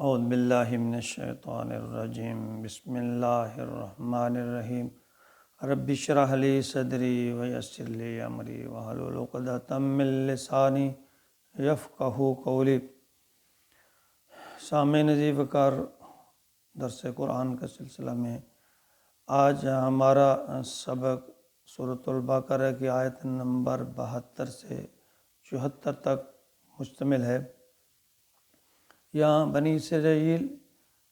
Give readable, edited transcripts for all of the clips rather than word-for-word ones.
اعوذ باللہ من الشیطان الرجیم بسم اللہ الرحمن الرحیم رب اشرح لی صدری ویسر لی امری واحلل عقدۃ من لسانی یفقہوا قولی۔ سامعین عزیز وقار، درس قرآن کا سلسلہ میں آج ہمارا سبق سورۃ البقرہ کی آیت نمبر 72 سے 74 تک مشتمل ہے۔ یہاں بنی اسرائیل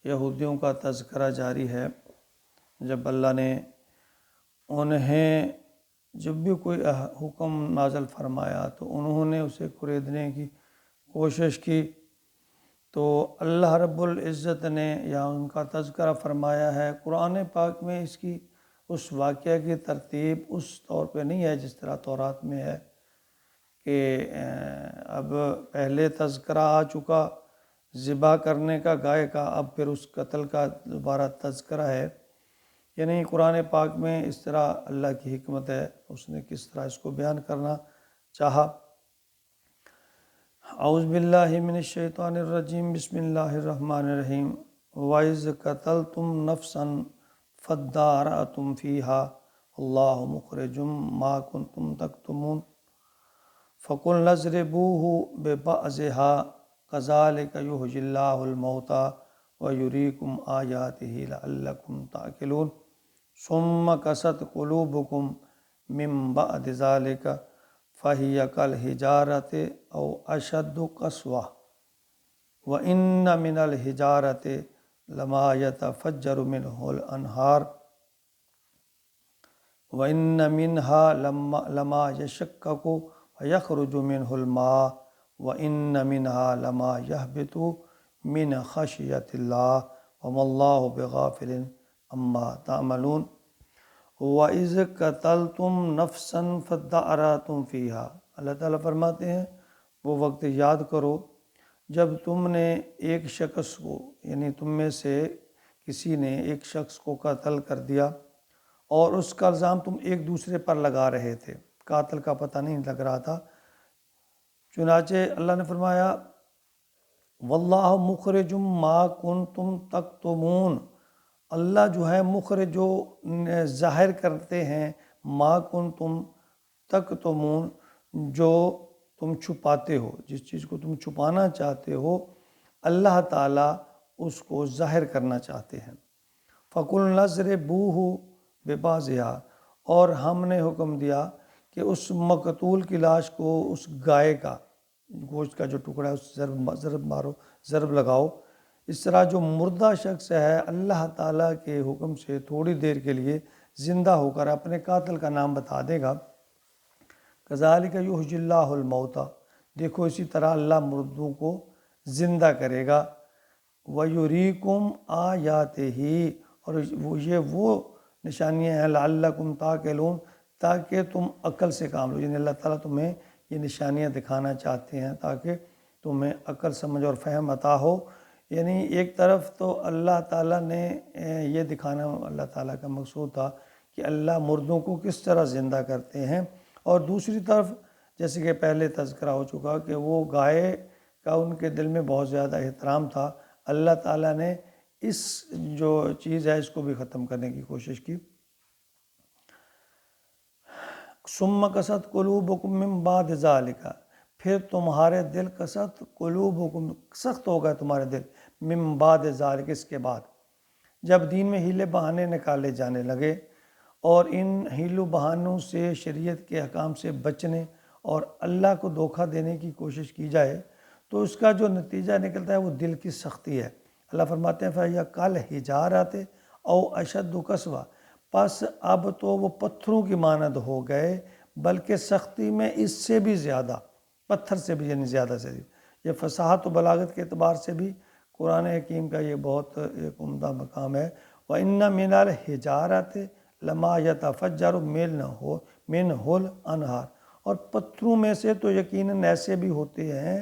یہودیوں کا تذکرہ جاری ہے۔ جب اللہ نے انہیں جب بھی کوئی حکم نازل فرمایا تو انہوں نے اسے خریدنے کی کوشش کی، تو اللہ رب العزت نے یہاں ان کا تذکرہ فرمایا ہے۔ قرآن پاک میں اس واقعہ کی ترتیب اس طور پہ نہیں ہے جس طرح تورات میں ہے کہ اب پہلے تذکرہ آ چکا ذبح کرنے کا گائے کا، اب پھر اس قتل کا دوبارہ تذکرہ ہے۔ یعنی قرآن پاک میں اس طرح اللہ کی حکمت ہے، اس نے کس طرح اس کو بیان کرنا چاہا۔ اعوذ باللہ من الشیطان الرجیم بسم اللہ الرحمن الرحیم وَإِذْ قَتَلْتُمْ نَفْسًا فَادَّارَأْتُمْ فِيهَا اللَّهُ مُخْرِجٌ مَا كُنْتُمْ تَكْتُمُونَ فَقُلْنَا اضْرِبُوهُ بِبَعْضِهَا كَذَلِكَ يُحْيِي اللَّهُ الْمَوْتَى وَيُرِيكُمْ آيَاتِهِ لَعَلَّكُمْ تَعْقِلُونَ ثُمَّ قَسَتْ قُلُوبُكُمْ مِنْ بَعْدِ ذَلِكَ فَهِيَ كَالْحِجَارَةِ أَوْ أَشَدُّ قَسْوَةً وَإِنَّ مِنَ الْحِجَارَةِ لَمَا يَتَفَجَّرُ مِنْهُ الْأَنْهَارُ وَإِنَّ مِنْهَا لَمَا يَشَقَّقُ وَيَخْرُجُ مِنْهُ الْمَاءُ وَإِنَّ مِنْهَا لَمَا يَهْبِطُ مِنْ خَشْيَةِ اللَّهِ وَمَا اللَّهُ بِغَافِلٍ عَمَّا تَعْمَلُونَ وَإِذْ قَتَلْتُمْ نَفْسًا فَادَّارَأْتُمْ فِيهَا۔ اللہ تعالیٰ فرماتے ہیں وہ وقت یاد کرو جب تم نے ایک شخص کو، یعنی تم میں سے کسی نے ایک شخص کو قتل کر دیا اور اس کا الزام تم ایک دوسرے پر لگا رہے تھے، قاتل کا پتہ نہیں لگ رہا تھا۔ چنانچہ اللہ نے فرمایا واللہ مخرج ما کنتم تکتمون، اللہ جو ہے مخرج جو ظاہر کرتے ہیں، ما کنتم تکتمون جو تم چھپاتے ہو، جس چیز کو تم چھپانا چاہتے ہو اللہ تعالیٰ اس کو ظاہر کرنا چاہتے ہیں۔ فَقُلْنَا اضْرِبُوهُ بِبَعْضِهَا، اور ہم نے حکم دیا کہ اس مقتول کی لاش کو، اس گائے کا گوشت کا جو ٹکڑا ہے اس ضرب مارو، ضرب لگاؤ۔ اس طرح جو مردہ شخص ہے اللہ تعالیٰ کے حکم سے تھوڑی دیر کے لیے زندہ ہو کر اپنے قاتل کا نام بتا دے گا۔ كَذَلِكَ يُحْيِي اللَّهُ الْمَوْتَى، دیکھو اسی طرح اللہ مردوں کو زندہ کرے گا۔ وَيُرِيكُمْ آيَاتِهِ، اور یہ وہ نشانیاں ہیں لعلکم تعقلون، تاکہ تم عقل سے کام لو، یعنی اللہ تعالیٰ تمہیں یہ نشانیاں دکھانا چاہتے ہیں تاکہ تمہیں عقل سمجھ اور فہم عطا ہو۔ یعنی ایک طرف تو اللہ تعالیٰ نے یہ دکھانا اللہ تعالیٰ کا مقصود تھا کہ اللہ مردوں کو کس طرح زندہ کرتے ہیں، اور دوسری طرف جیسے کہ پہلے تذکرہ ہو چکا کہ وہ گائے کا ان کے دل میں بہت زیادہ احترام تھا، اللہ تعالیٰ نے اس جو چیز ہے اس کو بھی ختم کرنے کی کوشش کی۔ ثم قست قلوبکم من بعد ذالک، پھر تمہارے دل قست قلوبکم، سخت ہو گئے تمہارے دل، من بعد ذالک، اس کے بعد جب دین میں ہیلے بہانے نکالے جانے لگے اور ان ہیلو بہانوں سے شریعت کے احکام سے بچنے اور اللہ کو دھوکہ دینے کی کوشش کی جائے تو اس کا جو نتیجہ نکلتا ہے وہ دل کی سختی ہے۔ اللہ فرماتے ہیں فَيَا كَالْحِجَارَةِ أَوْ أَشَدُّ قَسْوَةً، پس اب تو وہ پتھروں کی مانند ہو گئے، بلکہ سختی میں اس سے بھی زیادہ، پتھر سے بھی، یعنی زیادہ سے یہ فصاحت و بلاغت کے اعتبار سے بھی قرآن حکیم کا یہ بہت ایک عمدہ مقام ہے۔ وَإِنَّ مِنَ الْحِجَارَةِ لَمَا يَتَفَجَّرُ مِنْهُ الْأَنْهَارُ، اور پتھروں میں سے تو یقیناً ایسے بھی ہوتے ہیں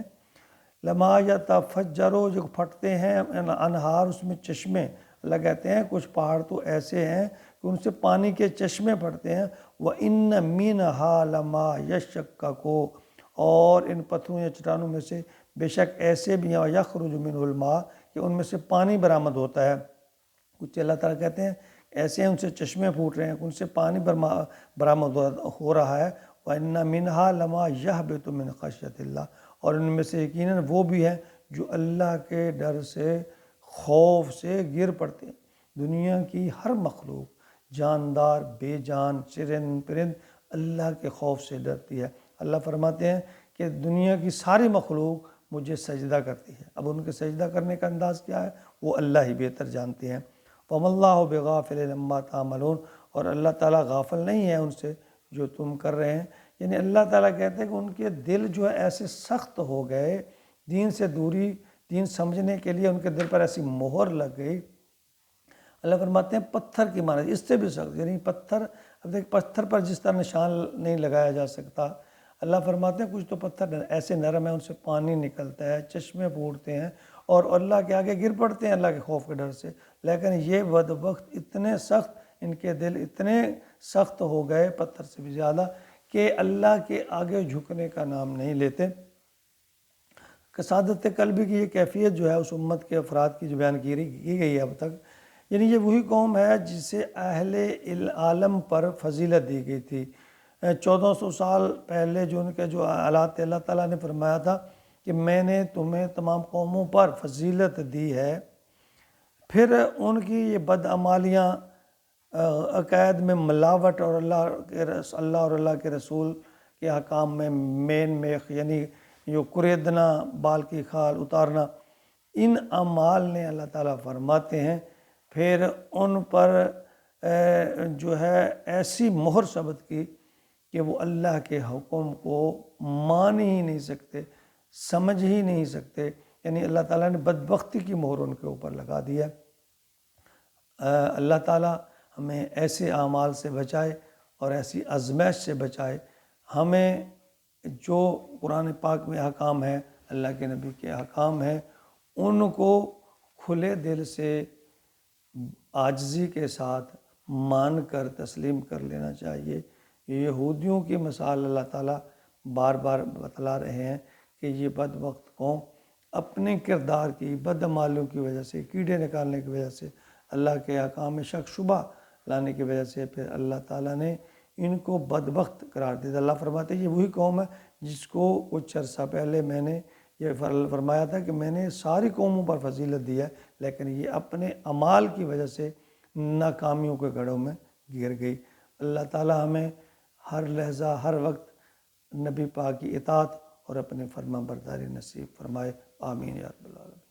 لما یتفجر، جو پھٹتے ہیں، انہار، اس میں چشمے۔ اللہ کہتے ہیں کچھ پہاڑ تو ایسے ہیں کہ ان سے پانی کے چشمے پھٹتے ہیں۔ وَإِنَّ مِنْهَا لَمَا يَشَقَّقُ، اور ان پتھروں یا چٹانوں میں سے بے شک ایسے بھی ہیں یخرج منہ الماء کہ ان میں سے پانی برآمد ہوتا ہے. کچھ اللہ تعالیٰ کہتے ہیں ایسے ان سے چشمے پھوٹ رہے ہیں، ان سے پانی برآمد ہو رہا ہے. وَإِنَّ مِنْهَا لَمَا يَهْبِطُ مِنْ خَشْيَةِ اللَّهِ، اور ان میں سے یقیناً وہ بھی ہیں جو اللہ کے ڈر سے، خوف سے گر پڑتے ہیں. دنیا کی ہر مخلوق، جاندار بے جان، چرند پرند، اللہ کے خوف سے ڈرتی ہے. اللہ فرماتے ہیں کہ دنیا کی ساری مخلوق مجھے سجدہ کرتی ہے. اب ان کے سجدہ کرنے کا انداز کیا ہے وہ اللہ ہی بہتر جانتے ہیں. فَمَا اللَّهُ بِغَافِلٍ عَمَّا تَعْمَلُونَ، اور اللہ تعالیٰ غافل نہیں ہے ان سے جو تم کر رہے ہیں. یعنی اللہ تعالیٰ کہتے ہیں کہ ان کے دل جو ہے ایسے سخت ہو گئے، دین سے دوری، دین سمجھنے کے لیے ان کے دل پر ایسی مہر لگ گئی. اللہ فرماتے ہیں پتھر کی مانند، اس سے بھی سخت. یعنی پتھر، اب دیکھ پتھر پر جس طرح نشان نہیں لگایا جا سکتا، اللہ فرماتے ہیں کچھ تو پتھر ایسے نرم ہیں ان سے پانی نکلتا ہے، چشمے پھوٹتے ہیں اور اللہ کے آگے گر پڑتے ہیں اللہ کے خوف کے ڈر سے. لیکن یہ بدبخت اتنے سخت، ان کے دل اتنے سخت ہو گئے پتھر سے بھی زیادہ کہ اللہ کے آگے جھکنے کا نام نہیں لیتے. کسادت قلبی کی یہ کیفیت جو ہے اس امت کے افراد کی جو بیان کی گئی ہے اب تک، یعنی یہ وہی قوم ہے جسے اہل عالم پر فضیلت دی گئی تھی. 1400 سال پہلے جو ان کے جو حالات اللہ تعالیٰ نے فرمایا تھا کہ میں نے تمہیں تمام قوموں پر فضیلت دی ہے. پھر ان کی یہ بدعمالیاں، عقائد میں ملاوٹ اور اللہ اور اللہ کے رسول کے حکام میں مین میخ، یعنی جو کریدنا، بال کی کھال اتارنا، ان اعمال نے اللہ تعالیٰ فرماتے ہیں پھر ان پر جو ہے ایسی مہر ثبت کی کہ وہ اللہ کے حکم کو مان ہی نہیں سکتے، سمجھ ہی نہیں سکتے. یعنی اللہ تعالیٰ نے بدبختی کی مہر ان کے اوپر لگا دی ہے. اللہ تعالیٰ ہمیں ایسے اعمال سے بچائے اور ایسی آزمائش سے بچائے. ہمیں جو قرآن پاک میں احکام ہے، اللہ کے نبی کے احکام ہیں، ان کو کھلے دل سے عاجزی کے ساتھ مان کر تسلیم کر لینا چاہیے. یہودیوں کی مثال اللہ تعالیٰ بار بار بتلا رہے ہیں کہ یہ بدبخت قوم اپنے کردار کی بدعمالیوں کی وجہ سے، کیڑے نکالنے کی وجہ سے، اللہ کے احکام میں شک شبہ لانے کی وجہ سے، پھر اللہ تعالیٰ نے ان کو بدبخت قرار دیا. اللہ فرماتے ہیں یہ وہی قوم ہے جس کو کچھ عرصہ پہلے میں نے یہ فرمایا تھا کہ میں نے ساری قوموں پر فضیلت دی ہے، لیکن یہ اپنے اعمال کی وجہ سے ناکامیوں کے گڑھوں میں گر گئی. اللہ تعالیٰ ہمیں ہر لحظہ ہر وقت نبی پاک کی اطاعت اور اپنے فرما برداری نصیب فرمائے. آمین یا رب العالمین.